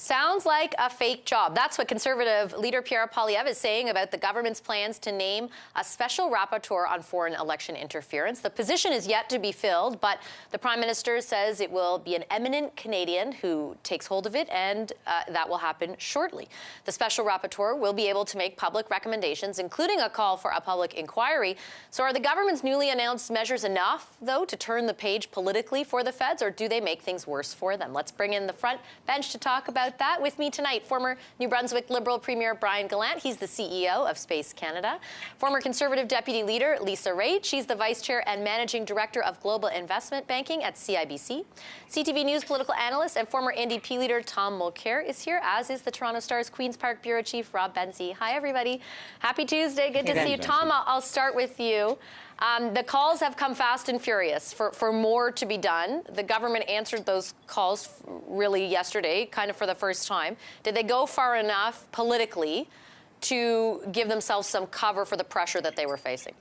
Sounds like a fake job. That's what Conservative leader Pierre Poilievre is saying about the government's plans to name a special rapporteur on foreign election interference. The position is yet to be filled, but the Prime Minister says it will be an eminent Canadian who takes hold of it, and that will happen shortly. The special rapporteur will be able to make public recommendations, including a call for a public inquiry. So are the government's newly announced measures enough, though, to turn the page politically for the feds, or do they make things worse for them? Let's bring in the front bench to talk about that. With me tonight, former New Brunswick Liberal Premier Brian Gallant. He's the CEO of Space Canada. Former Conservative Deputy Leader Lisa Raitt. She's the Vice Chair and Managing Director of Global Investment Banking at CIBC. CTV News political analyst and former NDP leader Tom Mulcair is here, as is the Toronto Star's Queen's Park Bureau Chief Rob Benzie. Hi, everybody. Happy Tuesday. Good to see you. Tom, I'll start with you. The calls have come fast and furious for more to be done. The government answered those calls really yesterday, kind of for the first time. Did they go far enough politically to give themselves some cover for the pressure that they were facing?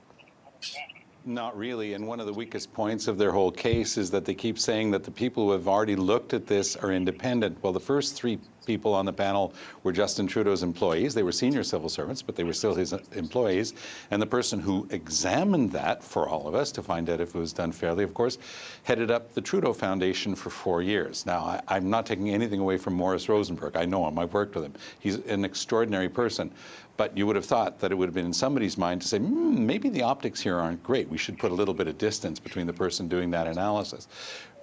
Not really, and one of the weakest points of their whole case is that they keep saying that the people who have already looked at this are independent. Well, the first three people on the panel were Justin Trudeau's employees. They were senior civil servants, but they were still his employees. And the person who examined that for all of us to find out if it was done fairly, of course, headed up the Trudeau Foundation for 4 years. Now, I'm not taking anything away from Maurice Rosenberg. I know him. I've worked with him. He's an extraordinary person. But you would have thought that it would have been in somebody's mind to say, maybe the optics here aren't great. We should put a little bit of distance between the person doing that analysis.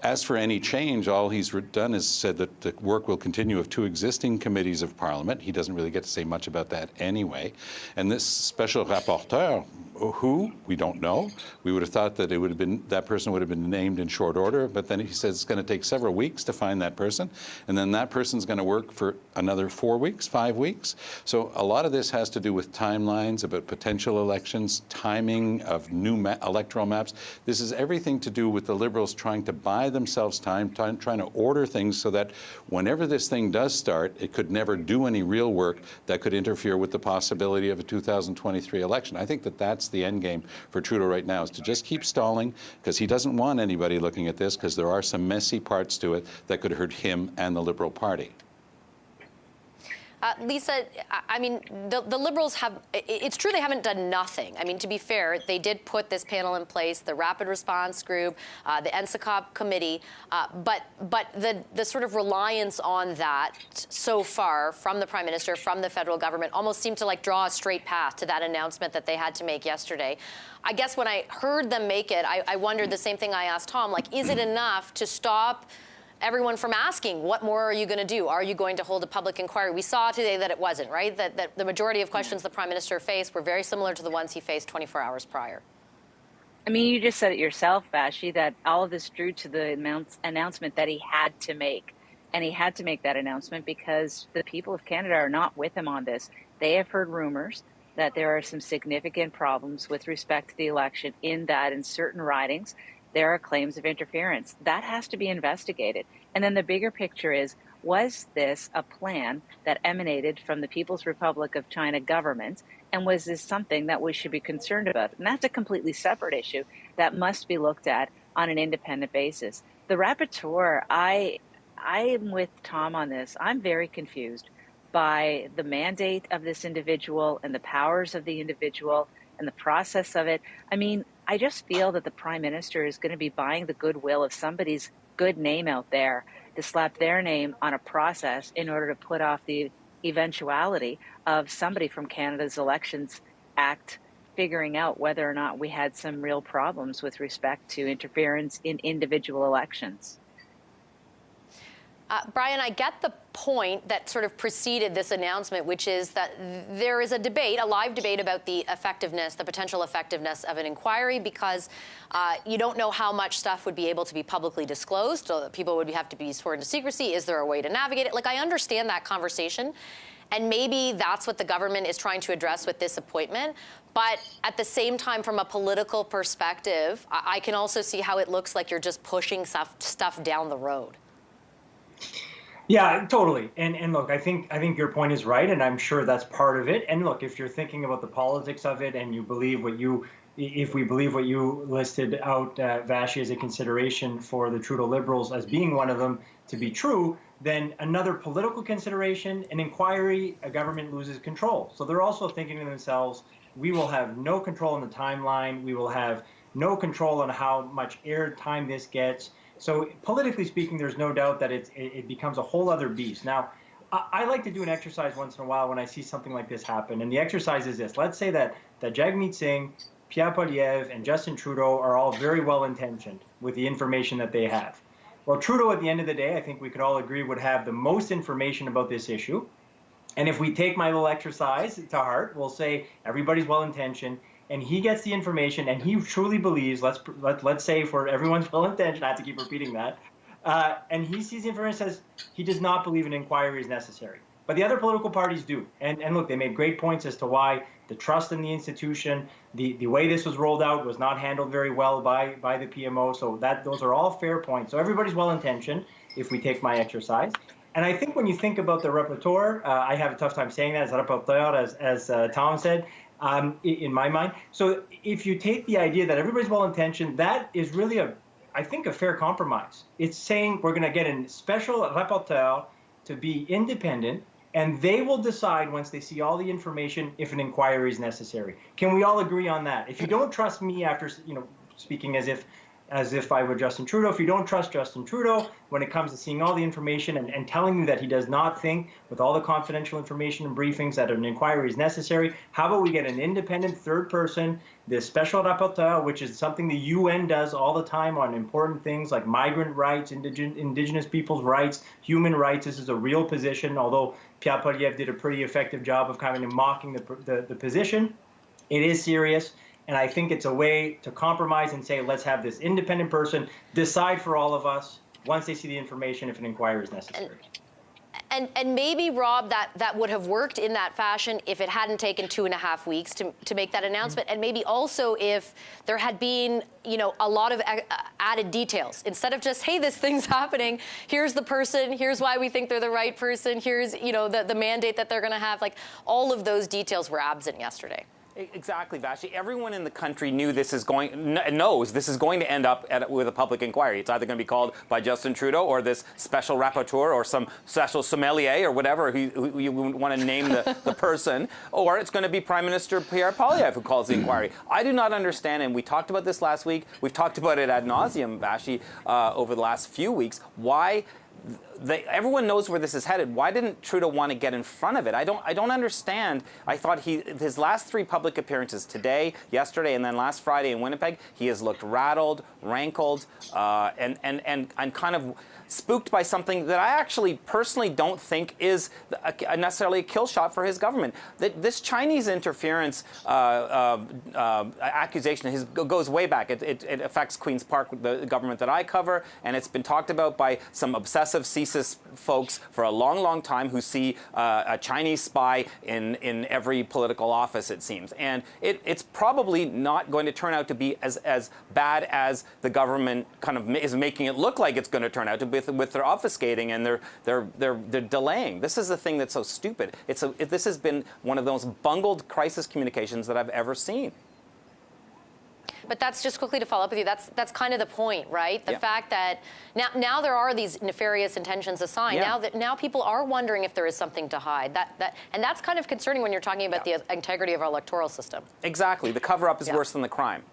As for any change, all he's done is said that the work will continue of two existing committees of Parliament. He doesn't really get to say much about that anyway. And this special rapporteur, who? We don't know. We would have thought that it would have been, that person would have been named in short order, but then he says it's going to take several weeks to find that person, and then that person's going to work for another 4 weeks, 5 weeks. So a lot of this has to do with timelines, about potential elections, timing of new electoral maps. This is everything to do with the Liberals trying to buy themselves time, trying to order things so that whenever this thing does start, it could never do any real work that could interfere with the possibility of a 2023 election. I think that that's the end game for Trudeau right now, is to just keep stalling, because he doesn't want anybody looking at this, because there are some messy parts to it that could hurt him and the Liberal Party. Lisa, I mean, the Liberals have, it's true they haven't done nothing. I mean, to be fair, they did put this panel in place, the Rapid Response Group, the NSICOP Committee, but the sort of reliance on that so far from the Prime Minister, from the federal government, almost seemed to like draw a straight path to that announcement that they had to make yesterday. I guess when I heard them make it, I wondered the same thing I asked Tom, like, is it enough to stop everyone from asking, what more are you going to do? Are you going to hold a public inquiry? We saw today that it wasn't, right? That the majority of questions the Prime Minister faced were very similar to the ones he faced 24 hours prior. I mean, you just said it yourself, Vassy, that all of this drew to the announcement that he had to make. And he had to make that announcement because the people of Canada are not with him on this. They have heard rumors that there are some significant problems with respect to the election, in that in certain ridings, there are claims of interference. That has to be investigated. And then the bigger picture is, was this a plan that emanated from the People's Republic of China government? And was this something that we should be concerned about? And that's a completely separate issue that must be looked at on an independent basis. The rapporteur, I am with Tom on this. I'm very confused by the mandate of this individual and the powers of the individual and the process of it. I mean, I just feel that the Prime Minister is going to be buying the goodwill of somebody's good name out there to slap their name on a process in order to put off the eventuality of somebody from Canada's Elections Act figuring out whether or not we had some real problems with respect to interference in individual elections. Brian, I get the point that sort of preceded this announcement, which is that there is a debate, a live debate about the effectiveness, the potential effectiveness of an inquiry, because you don't know how much stuff would be able to be publicly disclosed. So people would have to be sworn to secrecy. Is there a way to navigate it? Like, I understand that conversation, and maybe that's what the government is trying to address with this appointment. But at the same time, from a political perspective, I can also see how it looks like you're just pushing stuff down the road. Yeah, totally. And look, I think your point is right, and I'm sure that's part of it. And look, if you're thinking about the politics of it and you believe what you if we believe what you listed out, Vassy, as a consideration for the Trudeau Liberals as being one of them to be true, then another political consideration, an inquiry, a government loses control. So they're also thinking to themselves, we will have no control on the timeline. We will have no control on how much air time this gets. So politically speaking, there's no doubt that it becomes a whole other beast. Now, I like to do an exercise once in a while when I see something like this happen. And the exercise is this. Let's say that Jagmeet Singh, Pierre Poilievre, and Justin Trudeau are all very well-intentioned with the information that they have. Well, Trudeau, at the end of the day, I think we could all agree, would have the most information about this issue. And if we take my little exercise to heart, we'll say everybody's well-intentioned, and he gets the information, and he truly believes, let's say for everyone's well-intentioned, I have to keep repeating that, and he sees the information and says he does not believe an inquiry is necessary. But the other political parties do. And look, they made great points as to why the trust in the institution, the way this was rolled out was not handled very well by the PMO. So those are all fair points. So everybody's well-intentioned if we take my exercise. And I think when you think about the rapporteur, I have a tough time saying that as rapporteur, as Tom said, in my mind. So if you take the idea that everybody's well-intentioned, that is really I think, a fair compromise. It's saying we're going to get a special rapporteur to be independent, and they will decide once they see all the information if an inquiry is necessary. Can we all agree on that? If you don't trust me after, speaking as if I were Justin Trudeau, if you don't trust Justin Trudeau when it comes to seeing all the information and telling me that he does not think, with all the confidential information and briefings, that an inquiry is necessary, how about we get an independent third person, this special rapporteur, which is something the UN does all the time on important things like migrant rights, indigenous people's rights, human rights. This is a real position, although Pierre Poilievre did a pretty effective job of kind of mocking the position. It is serious. And I think it's a way to compromise and say, let's have this independent person decide for all of us once they see the information if an inquiry is necessary. And maybe, Rob, that would have worked in that fashion if it hadn't taken 2.5 weeks to make that announcement. And maybe also if there had been, a lot of added details. Instead of just, hey, this thing's happening, here's the person, here's why we think they're the right person, here's, the mandate that they're going to have. Like, all of those details were absent yesterday. Exactly, Vassy. Everyone in the country knows this is going to end up with a public inquiry. It's either going to be called by Justin Trudeau or this special rapporteur or some special sommelier or whatever who you want to name the person, or it's going to be Prime Minister Pierre Poilievre who calls the inquiry. I do not understand, and we talked about this last week. We've talked about it ad nauseum, Vassy, over the last few weeks. Why? Everyone knows where this is headed. Why didn't Trudeau want to get in front of it? I don't understand. I thought his last 3 public appearances, today, yesterday, and then last Friday in Winnipeg, he has looked rattled, rankled, and kind of spooked by something that I actually personally don't think is necessarily a kill shot for his government. This Chinese interference accusation goes way back. It affects Queen's Park, the government that I cover, and it's been talked about by some obsessive CSIS folks for a long, long time who see a Chinese spy in every political office, it seems. And it's probably not going to turn out to be as bad as the government kind of is making it look like it's going to turn out to be with their obfuscating and their delaying. This is the thing that's so stupid. This has been one of those bungled crisis communications that I've ever seen. But that's just quickly to follow up with you. That's kind of the point, right? The Yeah. fact that now there are these nefarious intentions assigned. Yeah. Now people are wondering if there is something to hide. And that's kind of concerning when you're talking about the integrity of our electoral system. Exactly. The cover-up is Yeah. worse than the crime.